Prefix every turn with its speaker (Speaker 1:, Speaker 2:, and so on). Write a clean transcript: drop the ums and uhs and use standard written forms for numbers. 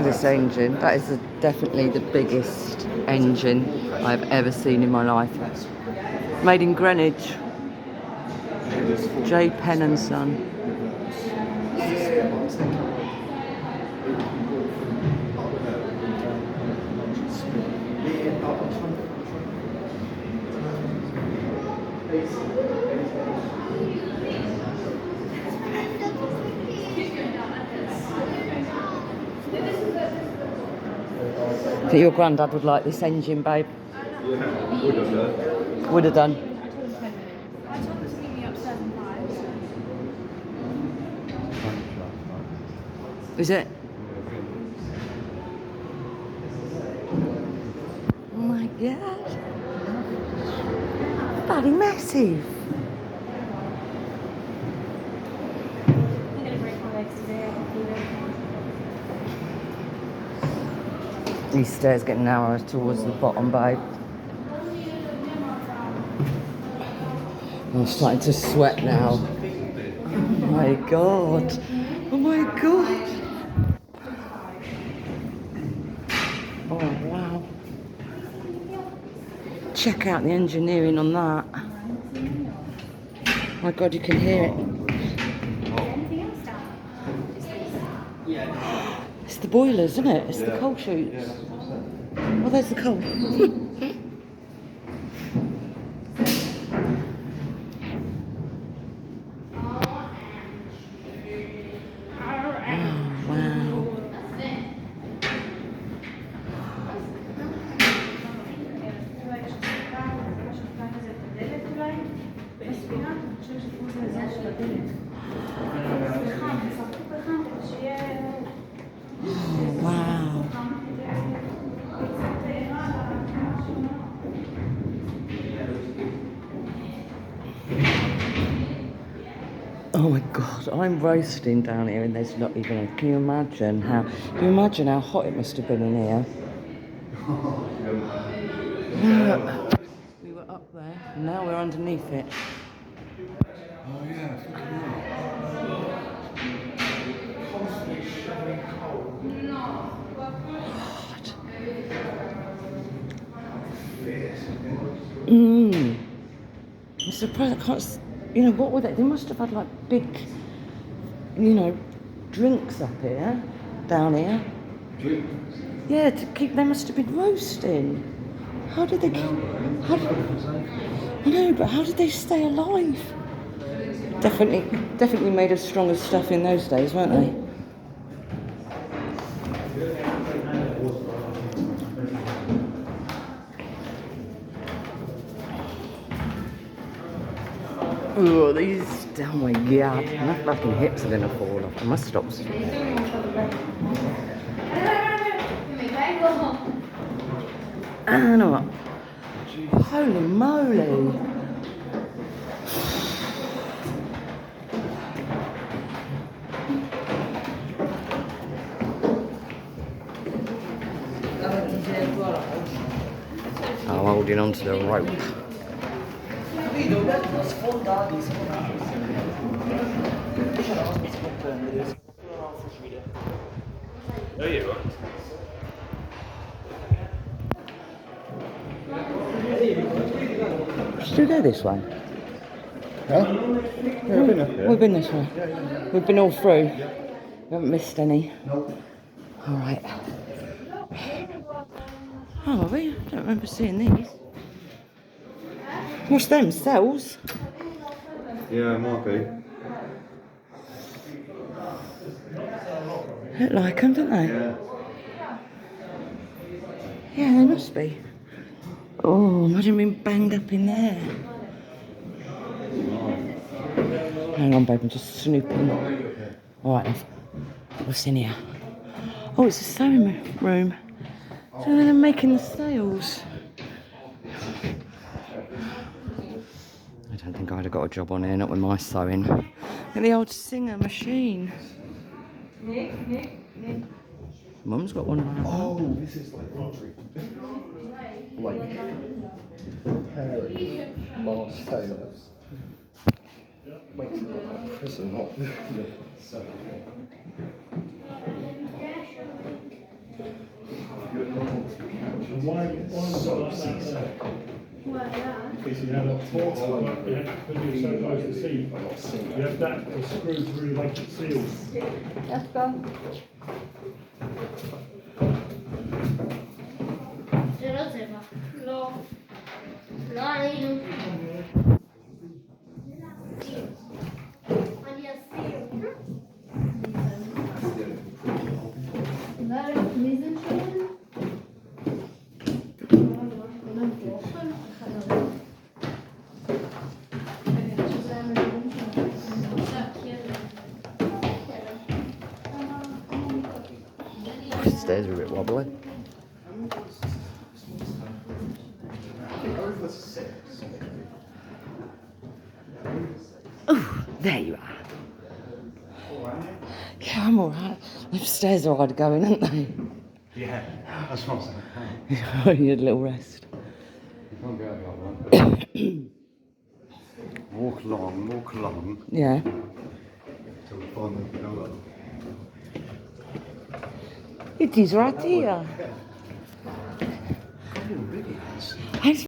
Speaker 1: at this engine. That is definitely the biggest engine I've ever seen in my life. Made in Greenwich. J. Penn and Son. I think your granddad would like this engine, babe.
Speaker 2: Yeah, would have done.
Speaker 1: Would have done.
Speaker 3: I told them to meet me upstairs in 5.
Speaker 1: Is it? Oh my god. Bloody massive.
Speaker 3: I'm going to break my legs today. I can feel it.
Speaker 1: These stairs get narrower towards the bottom, babe. I'm starting to sweat now. Oh my god. Oh my god. Oh wow. Check out the engineering on that. Oh my god, you can hear it.
Speaker 3: Anything else down?
Speaker 1: It's the boilers, isn't it? It's the coal chutes. Oh, there's the coal. Wow. Oh my god, I'm roasting down here and there's not even a... Can you imagine how hot it must have been in here? We were up there, and now we're underneath it.
Speaker 2: Oh yeah,
Speaker 1: I'm surprised I can't... You know, what were they? They must have had like big, you know, drinks up here, down here.
Speaker 2: Drinks?
Speaker 1: Yeah, to keep... They must have been roasting. How did they keep... I know, but how did they stay alive? Definitely made of stronger stuff in those days, weren't they? Oh, these... Oh my god. My fucking hips are going to fall off. I must stop. I know what? Holy moly. I'm holding on to the rope.
Speaker 2: There you are.
Speaker 1: Should we go this way?
Speaker 2: Huh? Yeah, I've been up here.
Speaker 1: We've been this way. We've been all through. We haven't missed any.
Speaker 2: Nope.
Speaker 1: All right. Oh, I don't remember seeing these. What's them? Cells?
Speaker 2: Yeah, it might be.
Speaker 1: Look like them, don't they?
Speaker 2: Yeah.
Speaker 1: Yeah, they must be. Oh, imagine being banged up in there. Hang on, babe, I'm just snooping. All right, what's in here? Oh, it's a sewing room. So they're making the sails. I don't think I'd have got a job on here, not with my sewing. Look at the old Singer machine. Mum's got one.
Speaker 2: Oh, this is like pottery. Like repairing Mars tailors. Makes it look like prison, not.
Speaker 4: And why was it like that there?
Speaker 3: Well, yeah.
Speaker 4: Because you had a portal, but you had, because you were so close to sea, you had that to screw through like it seals.
Speaker 3: Let's go. Ce lo trzeba. No, ale idą. Ani ja wir sind schon.
Speaker 1: The stairs are a bit wobbly. Oh, there you are. Yeah, I'm alright. The stairs are hard going, aren't they?
Speaker 2: Yeah, that's what I'm saying.
Speaker 1: You had a little rest.
Speaker 2: You can't go out like that. Walk along
Speaker 1: Yeah.
Speaker 2: till we find the pillar.
Speaker 1: It is right here.
Speaker 2: Oh, really?
Speaker 1: I